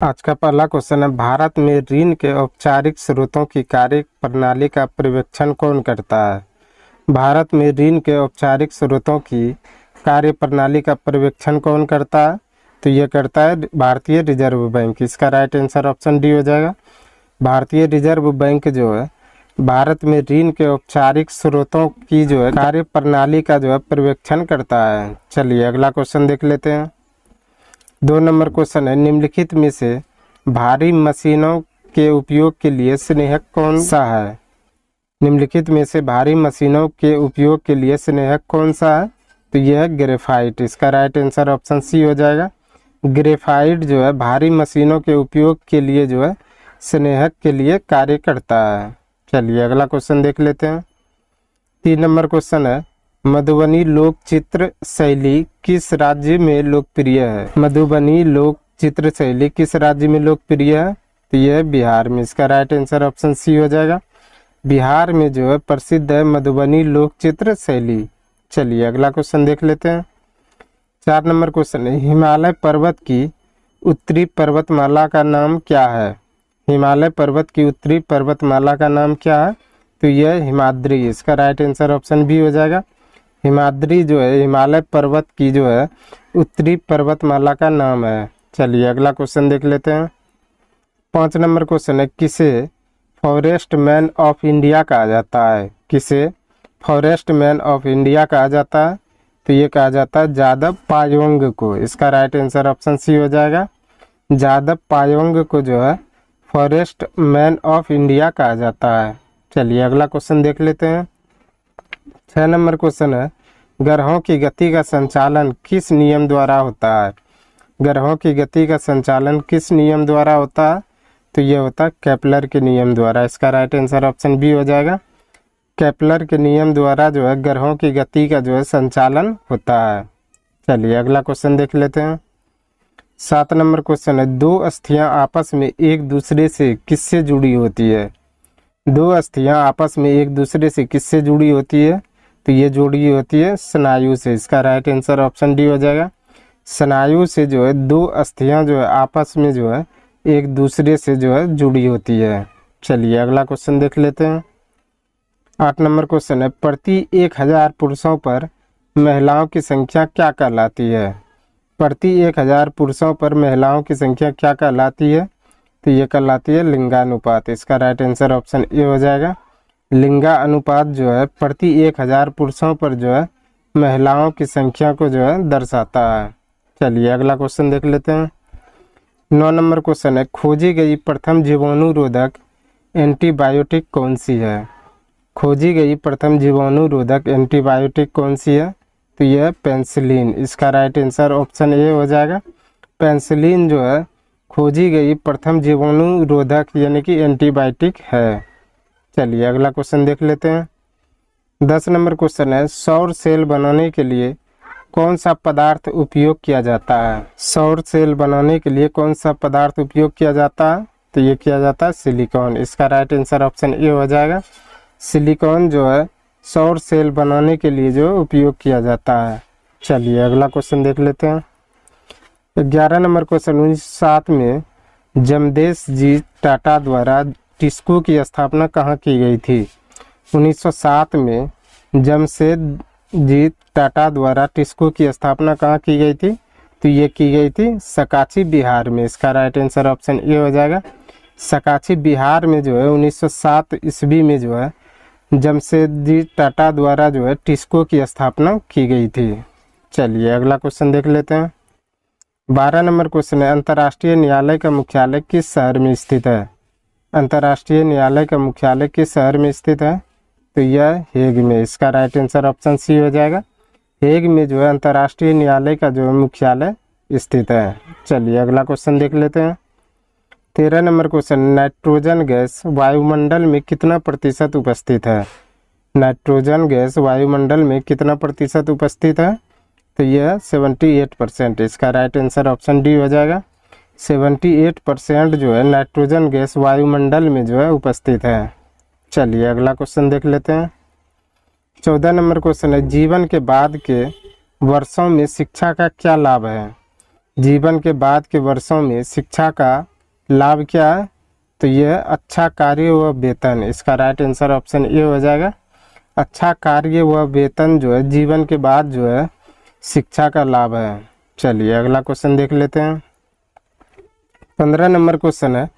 आज का पहला क्वेश्चन है, भारत में ऋण के औपचारिक स्रोतों की कार्य प्रणाली का पर्यवेक्षण कौन करता है। भारत में ऋण के औपचारिक स्रोतों की कार्य प्रणाली का पर्यवेक्षण कौन करता है, तो ये करता है भारतीय रिजर्व बैंक। इसका राइट आंसर ऑप्शन डी हो जाएगा। भारतीय रिजर्व बैंक जो है भारत में ऋण के औपचारिक स्रोतों की जो है कार्य प्रणाली का जो है पर्यवेक्षण करता है। चलिए अगला क्वेश्चन देख लेते हैं। 2 नंबर क्वेश्चन है, निम्नलिखित में से भारी मशीनों के उपयोग के लिए स्नेहक कौन सा है। निम्नलिखित में से भारी मशीनों के उपयोग के लिए स्नेहक कौन सा है, तो यह है ग्रेफाइट। इसका राइट आंसर ऑप्शन सी हो जाएगा। ग्रेफाइट जो है भारी मशीनों के उपयोग के लिए जो है स्नेहक के लिए कार्य करता है। चलिए अगला क्वेश्चन देख लेते हैं। 3 नंबर क्वेश्चन है, मधुबनी लोक चित्र शैली किस राज्य में लोकप्रिय है। मधुबनी लोक चित्र शैली किस राज्य में लोकप्रिय है, तो यह है बिहार में। इसका राइट आंसर ऑप्शन सी हो जाएगा। बिहार में जो है प्रसिद्ध है मधुबनी लोक चित्र शैली। चलिए अगला क्वेश्चन देख लेते हैं। 4 नंबर क्वेश्चन है, हिमालय पर्वत की उत्तरी पर्वतमाला का नाम क्या है। हिमालय पर्वत की उत्तरी पर्वतमाला का नाम क्या है, तो यह हिमाद्री। इसका राइट आंसर ऑप्शन बी हो जाएगा। हिमाद्री जो है हिमालय पर्वत की जो है उत्तरी पर्वतमाला का नाम है। चलिए अगला क्वेश्चन देख लेते हैं। 5 नंबर क्वेश्चन है, किसे फॉरेस्ट मैन ऑफ इंडिया कहा जाता है। किसे फॉरेस्ट मैन ऑफ इंडिया कहा जाता है, तो ये कहा जाता है जादव पायोंग को। इसका राइट आंसर ऑप्शन सी हो जाएगा। जादव पायोंग को जो है फॉरेस्ट मैन ऑफ इंडिया कहा जाता है। चलिए अगला क्वेश्चन देख लेते हैं। 6 नंबर क्वेश्चन है, ग्रहों की गति का संचालन किस नियम द्वारा होता है। ग्रहों की गति का संचालन किस नियम द्वारा होता है, तो ये होता है केपलर के नियम द्वारा। इसका राइट आंसर ऑप्शन बी हो जाएगा। केपलर के नियम द्वारा जो है ग्रहों की गति का जो है संचालन होता है। चलिए अगला क्वेश्चन देख लेते हैं। 7 नंबर क्वेश्चन है, 2 अस्थियां आपस में एक दूसरे से किससे जुड़ी होती है। 2 अस्थियां आपस में एक दूसरे से किससे जुड़ी होती है, तो ये जुड़ी होती है स्नायु से। इसका राइट आंसर ऑप्शन डी हो जाएगा। स्नायु से जो है 2 अस्थियां जो है आपस में जो है एक दूसरे से जो है जुड़ी होती है। चलिए अगला क्वेश्चन देख लेते हैं। 8 नंबर क्वेश्चन है, प्रति 1000 पुरुषों पर महिलाओं की संख्या क्या कहलाती है। प्रति 1000 पुरुषों पर महिलाओं की संख्या क्या कहलाती है, तो ये कहलाती है लिंगानुपात। इसका राइट आंसर ऑप्शन ए हो जाएगा। लिंगा अनुपात जो है प्रति 1000 पुरुषों पर जो है महिलाओं की संख्या को जो है दर्शाता है। चलिए अगला क्वेश्चन देख लेते हैं। 9 नंबर क्वेश्चन है, खोजी गई प्रथम जीवाणुरोधक एंटीबायोटिक कौन सी है। खोजी गई प्रथम जीवाणुरोधक एंटीबायोटिक कौन सी है, तो यह है पेनिसिलिन। इसका राइट आंसर ऑप्शन ए हो जाएगा। पेनिसिलिन जो है खोजी गई प्रथम जीवाणुरोधक यानी कि एंटीबायोटिक है। चलिए अगला क्वेश्चन देख लेते हैं। 10 नंबर क्वेश्चन है, सौर सेल बनाने के लिए कौन सा पदार्थ उपयोग किया जाता है। सौर सेल बनाने के लिए कौन सा पदार्थ उपयोग किया जाता है, तो ये किया जाता है सिलिकॉन। इसका राइट आंसर ऑप्शन ए हो जाएगा। सिलिकॉन जो है सौर सेल बनाने के लिए जो उपयोग किया जाता है। चलिए अगला क्वेश्चन देख लेते हैं। 11 नंबर क्वेश्चन, 1907 में जमशेद जी टाटा द्वारा टिस्को की स्थापना कहाँ की गई थी। 1907 में जमशेद जी टाटा द्वारा टिस्को की स्थापना कहाँ की गई थी, तो ये की गई थी सकाची बिहार में। इसका राइट आंसर ऑप्शन ए हो जाएगा। सकाची बिहार में जो है 1907 ईस्वी में जो है जमशेद जी टाटा द्वारा जो है टिस्को की स्थापना की गई थी। चलिए अगला क्वेश्चन देख लेते हैं। 12 नंबर क्वेश्चन है, अंतर्राष्ट्रीय न्यायालय का मुख्यालय किस शहर में स्थित है। अंतर्राष्ट्रीय न्यायालय का मुख्यालय किस शहर में स्थित है, तो यह हेग में। इसका राइट आंसर ऑप्शन सी हो जाएगा। हेग में जो है अंतर्राष्ट्रीय न्यायालय का जो है मुख्यालय स्थित है। चलिए अगला क्वेश्चन देख लेते हैं। 13 नंबर क्वेश्चन, नाइट्रोजन गैस वायुमंडल में कितना प्रतिशत उपस्थित है। नाइट्रोजन गैस वायुमंडल में कितना प्रतिशत उपस्थित है, तो यह 78%। इसका राइट आंसर ऑप्शन डी हो जाएगा। 78% जो है नाइट्रोजन गैस वायुमंडल में जो है उपस्थित है। चलिए अगला क्वेश्चन देख लेते हैं। 14 नंबर क्वेश्चन है, जीवन के बाद के वर्षों में शिक्षा का क्या लाभ है। जीवन के बाद के वर्षों में शिक्षा का लाभ क्या है? तो यह अच्छा कार्य व वेतन। इसका राइट आंसर ऑप्शन ए हो जाएगा। अच्छा कार्य व वेतन जो है जीवन के बाद जो है शिक्षा का लाभ है। चलिए अगला क्वेश्चन देख लेते हैं। 15 नंबर क्वेश्चन है,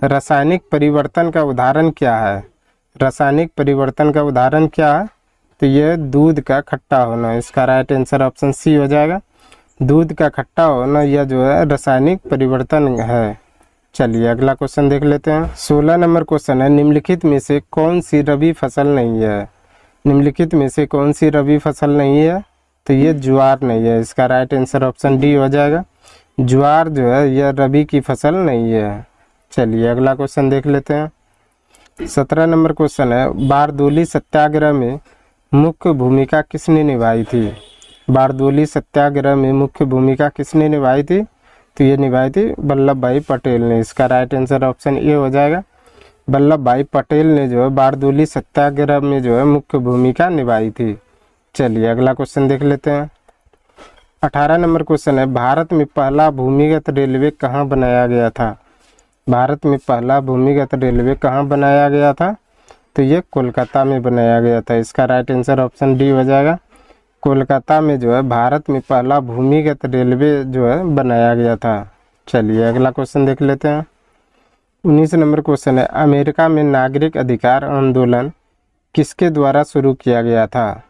रासायनिक परिवर्तन का उदाहरण क्या है? रासायनिक परिवर्तन का उदाहरण क्या है? तो यह दूध का खट्टा होना। इसका राइट आंसर ऑप्शन सी हो जाएगा। दूध का खट्टा होना यह जो है रासायनिक परिवर्तन है। चलिए अगला क्वेश्चन देख लेते हैं। 16 नंबर क्वेश्चन है, निम्नलिखित में से कौन सी रबी फसल नहीं है? निम्नलिखित में से कौन सी रबी फसल नहीं है? तो ये ज्वार नहीं है। इसका राइट आंसर ऑप्शन डी हो जाएगा। ज्वार जो है यह रबी की फसल नहीं है। चलिए अगला क्वेश्चन देख लेते हैं। 17 नंबर क्वेश्चन है, बारदोली सत्याग्रह में मुख्य भूमिका किसने निभाई थी? बारदोली सत्याग्रह में मुख्य भूमिका किसने निभाई थी? तो ये निभाई थी वल्लभ भाई पटेल ने। इसका राइट आंसर ऑप्शन ए हो जाएगा। वल्लभ भाई पटेल ने जो है बारदोली सत्याग्रह में जो है मुख्य भूमिका निभाई थी। चलिए अगला क्वेश्चन देख लेते हैं। 18 नंबर क्वेश्चन है, भारत में पहला भूमिगत रेलवे कहाँ बनाया गया था? भारत में पहला भूमिगत रेलवे कहाँ बनाया गया था? तो ये कोलकाता में बनाया गया था। इसका राइट आंसर ऑप्शन डी हो जाएगा। कोलकाता में जो है भारत में पहला भूमिगत रेलवे जो है बनाया गया था। चलिए अगला क्वेश्चन देख लेते हैं। 19 नंबर क्वेश्चन है, अमेरिका में नागरिक अधिकार आंदोलन किसके द्वारा शुरू किया गया था?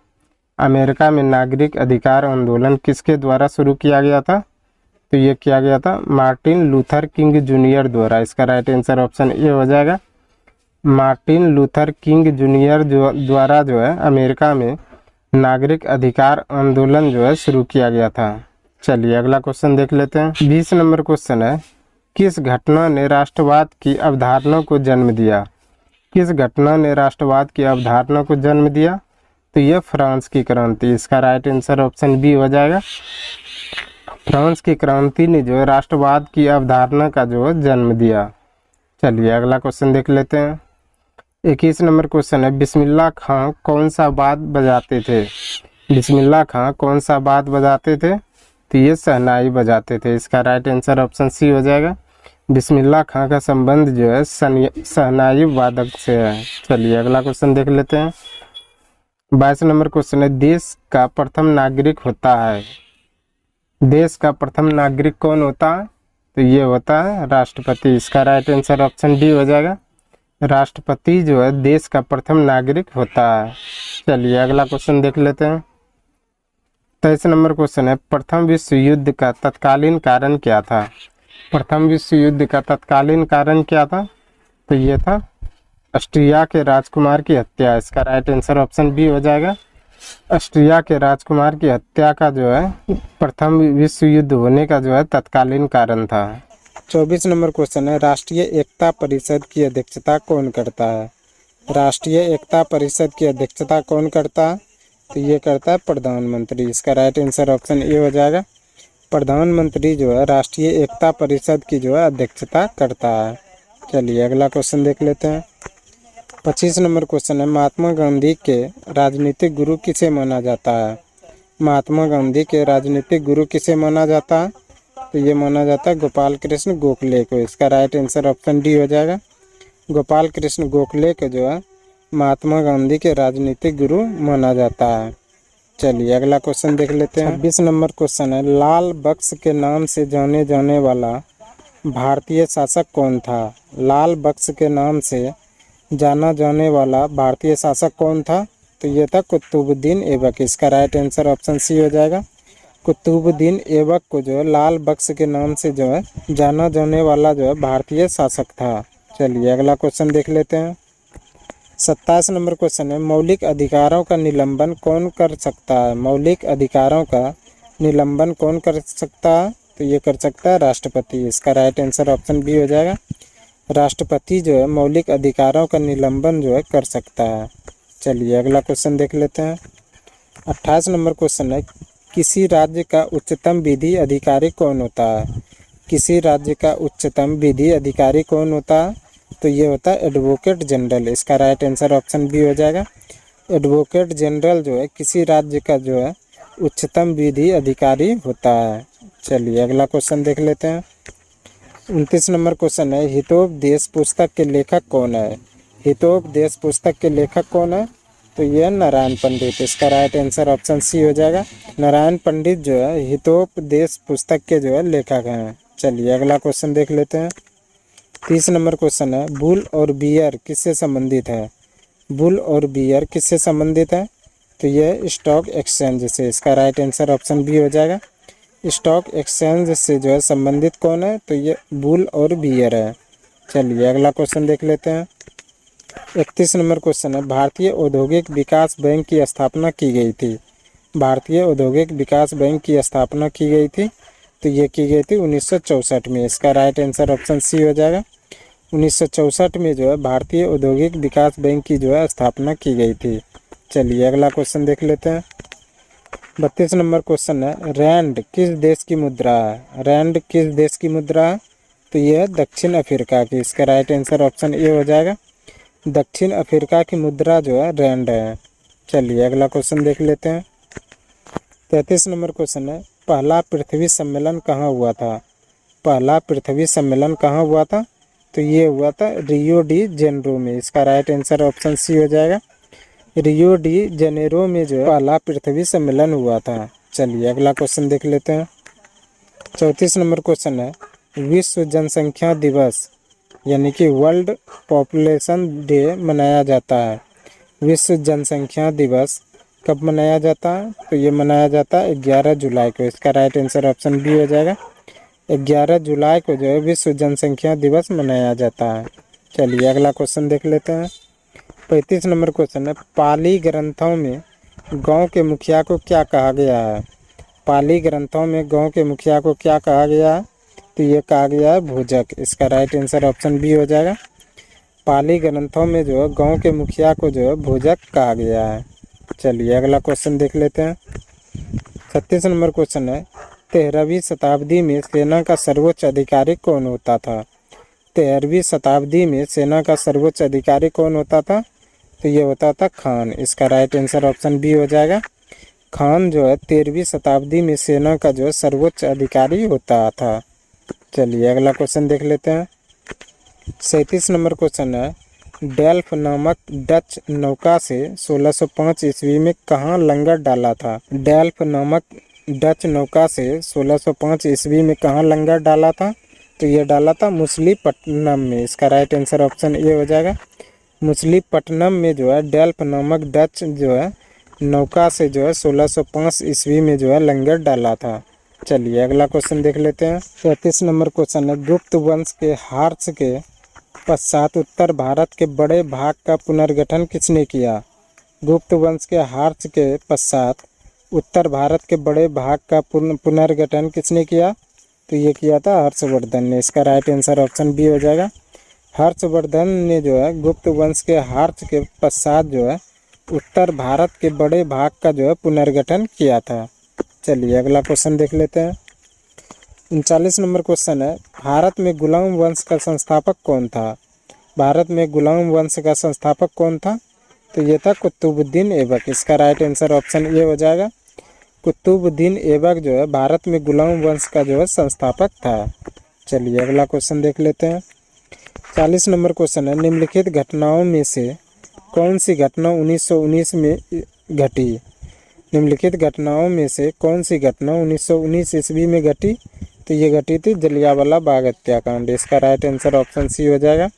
अमेरिका में नागरिक अधिकार आंदोलन किसके द्वारा शुरू किया गया था? तो ये किया गया था मार्टिन लूथर किंग जूनियर द्वारा। इसका राइट आंसर ऑप्शन ए हो जाएगा। मार्टिन लूथर किंग जूनियर द्वारा जो है अमेरिका में नागरिक अधिकार आंदोलन जो है शुरू किया गया था। चलिए अगला क्वेश्चन देख लेते हैं। 20 नंबर क्वेश्चन है, किस घटना ने राष्ट्रवाद की अवधारणा को जन्म दिया? किस घटना ने राष्ट्रवाद की अवधारणा को जन्म दिया? तो यह फ्रांस की क्रांति। इसका राइट आंसर ऑप्शन बी हो जाएगा। फ्रांस की क्रांति ने जो है राष्ट्रवाद की अवधारणा का जो है जन्म दिया। चलिए अगला क्वेश्चन देख लेते हैं। 21 नंबर क्वेश्चन है, बिस्मिल्लाह खां कौन सा वाद्य बजाते थे? बिस्मिल्लाह खां कौन सा वाद्य बजाते थे? तो ये शहनाई बजाते थे। इसका राइट आंसर ऑप्शन सी हो जाएगा। बिस्मिल्लाह खां का संबंध जो है शहनाई वादक से है। चलिए अगला क्वेश्चन देख लेते हैं। 22 नंबर क्वेश्चन है, देश का प्रथम नागरिक होता है। देश का प्रथम नागरिक कौन होता है? तो ये होता है राष्ट्रपति। इसका राइट आंसर ऑप्शन डी हो जाएगा। राष्ट्रपति जो है देश का प्रथम नागरिक होता है। चलिए अगला क्वेश्चन देख लेते हैं। 23 नंबर क्वेश्चन है, प्रथम विश्व युद्ध का तत्कालीन कारण क्या था? प्रथम विश्व युद्ध का तत्कालीन कारण क्या था? तो ये था ऑस्ट्रिया के राजकुमार की हत्या। इसका राइट आंसर ऑप्शन बी हो जाएगा। ऑस्ट्रिया के राजकुमार की हत्या का जो है प्रथम विश्व युद्ध होने का जो है तत्कालीन कारण था। 24 नंबर क्वेश्चन है, राष्ट्रीय एकता परिषद की अध्यक्षता कौन करता है? राष्ट्रीय एकता परिषद की अध्यक्षता कौन करता है? तो ये करता है प्रधानमंत्री। इसका राइट आंसर ऑप्शन ए हो जाएगा। प्रधानमंत्री जो है राष्ट्रीय एकता परिषद की जो है अध्यक्षता करता है। चलिए अगला क्वेश्चन देख लेते हैं। 25 नंबर क्वेश्चन है, महात्मा गांधी के राजनीतिक गुरु किसे माना जाता है? महात्मा गांधी के राजनीतिक गुरु किसे माना जाता है? तो ये माना जाता है गोपाल कृष्ण गोखले को। इसका राइट आंसर ऑप्शन डी हो जाएगा। गोपाल कृष्ण गोखले को जो है महात्मा गांधी के राजनीतिक गुरु माना जाता है। चलिए अगला क्वेश्चन देख लेते हैं। 26 नंबर क्वेश्चन है, लाल बक्स के नाम से जाने जाने वाला भारतीय शासक कौन था? लाल बक्स के नाम से जाना जाने वाला भारतीय शासक कौन था? तो ये था कुतुबुद्दीन ऐबक। इसका राइट आंसर ऑप्शन सी हो जाएगा। कुतुबुद्दीन ऐबक को जो है लाल बक्स के नाम से जो है जाना जाने वाला जो है भारतीय शासक था। चलिए अगला क्वेश्चन देख लेते हैं। 27 नंबर क्वेश्चन है, मौलिक अधिकारों का निलंबन कौन कर सकता है? मौलिक अधिकारों का निलंबन कौन कर सकता है? तो ये कर सकता है राष्ट्रपति। इसका राइट आंसर ऑप्शन बी हो जाएगा। राष्ट्रपति जो है मौलिक अधिकारों का निलंबन जो है कर सकता है। चलिए अगला क्वेश्चन देख लेते हैं। 28 नंबर क्वेश्चन है, किसी राज्य का उच्चतम विधि अधिकारी कौन होता है? किसी राज्य का उच्चतम विधि अधिकारी कौन होता है? तो ये होता है एडवोकेट जनरल। इसका राइट आंसर ऑप्शन बी हो जाएगा। एडवोकेट जनरल जो है किसी राज्य का जो है उच्चतम विधि अधिकारी होता है। चलिए अगला क्वेश्चन देख लेते हैं। 29 नंबर क्वेश्चन है, हितोपदेश पुस्तक के लेखक कौन है? हितोपदेश पुस्तक के लेखक कौन है? तो यह नारायण पंडित। इसका राइट आंसर ऑप्शन सी हो जाएगा। नारायण पंडित जो है हितोपदेश पुस्तक के जो है लेखक हैं। चलिए अगला क्वेश्चन देख लेते हैं। 30 नंबर क्वेश्चन है, बुल और बियर किससे संबंधित है? बुल और बियर किससे संबंधित है? तो यह स्टॉक एक्सचेंज से। इसका राइट आंसर ऑप्शन बी हो जाएगा। स्टॉक एक्सचेंज से जो है संबंधित कौन है? तो ये बुल और बियर है। चलिए अगला क्वेश्चन देख लेते हैं। 31 नंबर क्वेश्चन है, भारतीय औद्योगिक विकास बैंक की स्थापना की गई थी। भारतीय औद्योगिक विकास बैंक की स्थापना की गई थी, तो ये की गई थी 1964 में। इसका राइट आंसर ऑप्शन सी हो जाएगा। 1964 में जो है भारतीय औद्योगिक विकास बैंक की जो है स्थापना की गई थी। चलिए अगला क्वेश्चन देख लेते हैं। 32 नंबर क्वेश्चन है, रैंड किस देश की मुद्रा है? रैंड किस देश की मुद्रा है? तो यह है दक्षिण अफ्रीका की। इसका राइट आंसर ऑप्शन ए हो जाएगा। दक्षिण अफ्रीका की मुद्रा जो है रैंड है। चलिए अगला क्वेश्चन देख लेते हैं। 33 नंबर क्वेश्चन है, पहला पृथ्वी सम्मेलन कहाँ हुआ था? पहला पृथ्वी सम्मेलन कहाँ हुआ था? तो ये हुआ था रियो डी जेनेरो में। इसका राइट आंसर ऑप्शन सी हो जाएगा। रियो डी जेनेरो में जो है पहला पृथ्वी सम्मेलन हुआ था। चलिए अगला क्वेश्चन देख लेते हैं। 34 नंबर क्वेश्चन है, विश्व जनसंख्या दिवस यानी कि वर्ल्ड पॉपुलेशन डे मनाया जाता है। विश्व जनसंख्या दिवस कब मनाया जाता है? तो ये मनाया जाता है 11 जुलाई को। इसका राइट आंसर ऑप्शन बी हो जाएगा। 11 जुलाई को जो है विश्व जनसंख्या दिवस मनाया जाता है। चलिए अगला क्वेश्चन देख लेते हैं। 35 नंबर क्वेश्चन है, पाली ग्रंथों में गांव के मुखिया को क्या कहा गया है? पाली ग्रंथों में गांव के मुखिया को क्या कहा गया है? तो ये कहा गया है भोजक। इसका राइट आंसर ऑप्शन बी हो जाएगा। पाली ग्रंथों में जो है गांव के मुखिया को जो है भोजक कहा गया है। चलिए अगला क्वेश्चन देख लेते हैं। 36 नंबर क्वेश्चन है, 13वीं शताब्दी में सेना का सर्वोच्च अधिकारी कौन होता था? 13वीं शताब्दी में सेना का सर्वोच्च अधिकारी कौन होता था? तो ये होता था खान। इसका राइट आंसर ऑप्शन बी हो जाएगा। खान जो है 13वीं शताब्दी में सेना का जो है सर्वोच्च अधिकारी होता था। चलिए अगला क्वेश्चन देख लेते हैं। 37 नंबर क्वेश्चन है, डेल्फ नामक डच नौका से 1605 ईस्वी में कहाँ लंगर डाला था? डेल्फ नामक डच नौका से 1605 ईस्वी में कहाँ लंगर डाला था? तो ये डाला था मछलीपट्टनम में। इसका राइट आंसर ऑप्शन ए हो जाएगा। मछलीपट्टनम में जो है डेल्फ नामक डच जो है नौका से जो है 1605 ईस्वी में जो है लंगर डाला था। चलिए अगला क्वेश्चन देख लेते हैं। 33 नंबर क्वेश्चन है, गुप्त वंश के ह्रास के पश्चात उत्तर भारत के बड़े भाग का पुनर्गठन किसने किया? गुप्त वंश के ह्रास के पश्चात उत्तर भारत के बड़े भाग का पुनर्गठन किसने किया? तो ये किया था हर्षवर्धन ने। इसका राइट आंसर ऑप्शन बी हो जाएगा। हर्षवर्धन ने जो है गुप्त वंश के ह्रास के पश्चात जो है उत्तर भारत के बड़े भाग का जो है पुनर्गठन किया था। चलिए अगला क्वेश्चन देख लेते हैं। 39 नंबर क्वेश्चन है, भारत में गुलाम वंश का संस्थापक कौन था? भारत में गुलाम वंश का संस्थापक कौन था? तो ये था कुतुबुद्दीन ऐबक। इसका राइट आंसर ऑप्शन ए हो जाएगा। कुतुबुद्दीन ऐबक जो है भारत में गुलाम वंश का जो है संस्थापक था। चलिए अगला क्वेश्चन देख लेते हैं। 40 नंबर क्वेश्चन है, निम्नलिखित घटनाओं में से कौन सी घटना 1919 में घटी? निम्नलिखित घटनाओं में से कौन सी घटना 1919 ईस्वी में घटी? तो ये घटी थी जलियांवाला बाग हत्याकांड। इसका राइट आंसर ऑप्शन सी हो जाएगा।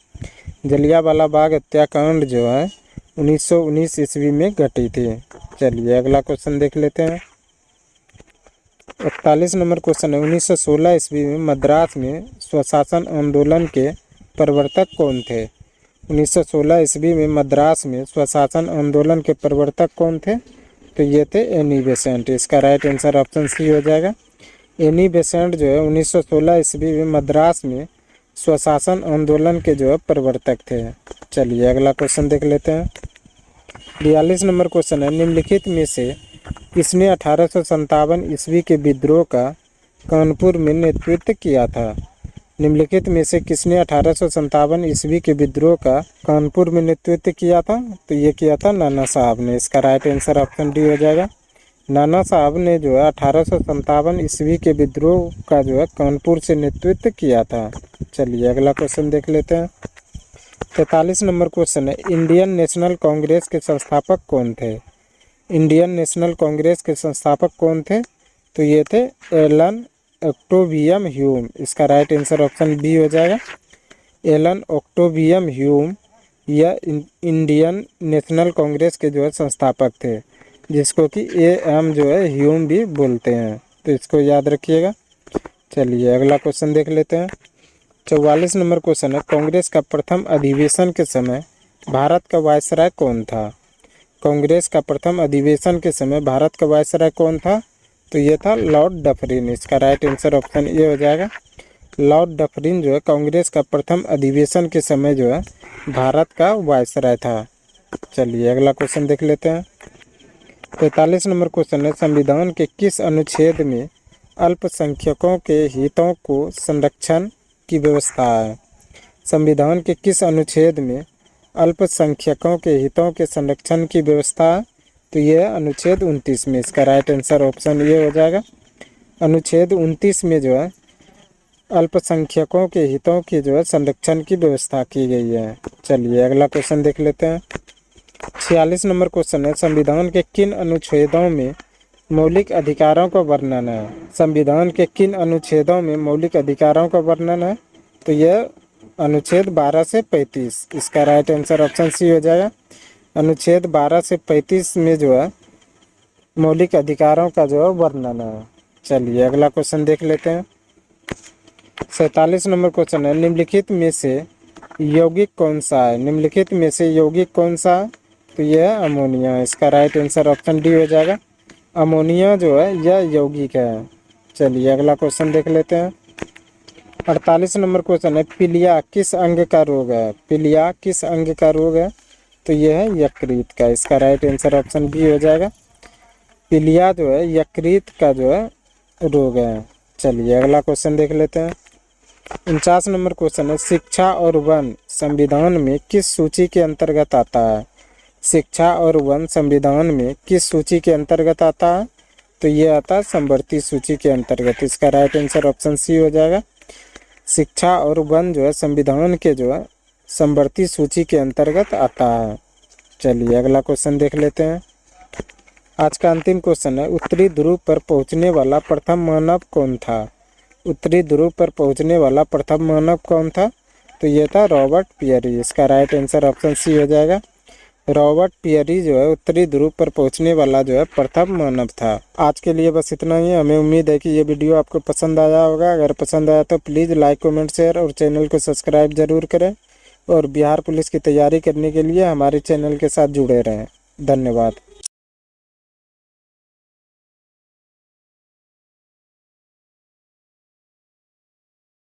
जलियांवाला बाग हत्याकांड जो है 1919 ईस्वी में घटी थी। चलिए अगला क्वेश्चन देख लेते हैं। 41 नंबर क्वेश्चन है, 1916 ईस्वी में मद्रास में स्वशासन आंदोलन के प्रवर्तक कौन थे? 1916 ईस्वी में मद्रास में स्वशासन आंदोलन के प्रवर्तक कौन थे? तो ये थे एनी बेसेंट। इसका राइट आंसर ऑप्शन सी हो जाएगा। एनी बेसेंट जो है 1916 ईस्वी में मद्रास में स्वशासन आंदोलन के जो है प्रवर्तक थे। चलिए अगला क्वेश्चन देख लेते हैं। 42 नंबर क्वेश्चन है, निम्नलिखित में से किसने 1857 ईस्वी के विद्रोह का कानपुर में नेतृत्व किया था? निम्नलिखित में से किसने 1857 ईस्वी के विद्रोह का कानपुर में नेतृत्व किया था? तो ये किया था नाना साहब ने। इसका राइट आंसर ऑप्शन डी हो जाएगा। नाना साहब ने जो है 1857 ईस्वी के विद्रोह का जो है कानपुर से नेतृत्व किया था। चलिए अगला क्वेश्चन देख लेते हैं। 43 नंबर क्वेश्चन है, इंडियन नेशनल कांग्रेस के संस्थापक कौन थे? इंडियन नेशनल कांग्रेस के संस्थापक कौन थे? तो ये थे एलन ऑक्टेवियम ह्यूम। इसका राइट आंसर ऑप्शन बी हो जाएगा। एलन ऑक्टेवियम ह्यूम यह इंडियन नेशनल कांग्रेस के जो है संस्थापक थे, जिसको कि एम जो है ह्यूम भी बोलते हैं, तो इसको याद रखिएगा। चलिए अगला क्वेश्चन देख लेते हैं। 44 नंबर क्वेश्चन है, कांग्रेस का प्रथम अधिवेशन के समय भारत का वायसराय कौन था? कांग्रेस का प्रथम अधिवेशन के समय भारत का वायसराय कौन था? तो ये था लॉर्ड डफरिन। इसका राइट आंसर ऑप्शन ए हो जाएगा। लॉर्ड डफरिन जो है कांग्रेस का प्रथम अधिवेशन के समय जो है भारत का वायसराय था। चलिए अगला क्वेश्चन देख लेते हैं। 45 नंबर क्वेश्चन है, संविधान के किस अनुच्छेद में अल्पसंख्यकों के हितों को संरक्षण की व्यवस्था है? संविधान के किस अनुच्छेद में अल्पसंख्यकों के हितों के संरक्षण की व्यवस्था है? तो यह अनुच्छेद 29 में। इसका राइट आंसर ऑप्शन ये हो जाएगा। अनुच्छेद 29 में जो है अल्पसंख्यकों के हितों की जो है संरक्षण की व्यवस्था की गई है। चलिए अगला क्वेश्चन देख लेते हैं। 46 नंबर क्वेश्चन है, संविधान के किन अनुच्छेदों में मौलिक अधिकारों का वर्णन है? संविधान के किन अनुच्छेदों में मौलिक अधिकारों का वर्णन है? तो यह अनुच्छेद 12 से 35। इसका राइट आंसर ऑप्शन सी हो जाएगा। अनुच्छेद 12 से 35 में जो है मौलिक अधिकारों का जो है वर्णन है। चलिए अगला क्वेश्चन देख लेते हैं। 47 नंबर क्वेश्चन है, निम्नलिखित में से यौगिक कौन सा है? निम्नलिखित में से यौगिक कौन सा है? तो यह है अमोनिया। इसका राइट आंसर ऑप्शन डी हो जाएगा। अमोनिया जो है यह यौगिक है। चलिए अगला क्वेश्चन देख लेते हैं। 48 नंबर क्वेश्चन है, पीलिया किस अंग का रोग है? पीलिया किस अंग का रोग है? तो यह है यकृत का। इसका राइट आंसर ऑप्शन बी हो जाएगा। पीलिया जो है यकृत का जो है रोग है। चलिए अगला क्वेश्चन देख लेते हैं। 49 नंबर क्वेश्चन है, शिक्षा और वन संविधान में किस सूची के अंतर्गत आता है? शिक्षा और वन संविधान में किस सूची के अंतर्गत आता है? तो ये आता है समवर्ती सूची के अंतर्गत। इसका राइट आंसर ऑप्शन सी हो जाएगा। शिक्षा और वन जो है संविधान के जो है समवर्ती सूची के अंतर्गत आता है। चलिए अगला क्वेश्चन देख लेते हैं। आज का अंतिम क्वेश्चन है, उत्तरी ध्रुव पर पहुंचने वाला प्रथम मानव कौन था? उत्तरी ध्रुव पर पहुंचने वाला प्रथम मानव कौन था? तो ये था रॉबर्ट पियरी। इसका राइट आंसर ऑप्शन सी हो जाएगा। रॉबर्ट पियरी जो है उत्तरी ध्रुव पर पहुंचने वाला जो है प्रथम मानव था। आज के लिए बस इतना ही। हमें उम्मीद है कि ये वीडियो आपको पसंद आया होगा। अगर पसंद आया तो प्लीज़ लाइक, कमेंट, शेयर और चैनल को सब्सक्राइब जरूर करें। और बिहार पुलिस की तैयारी करने के लिए हमारे चैनल के साथ जुड़े रहें। धन्यवाद।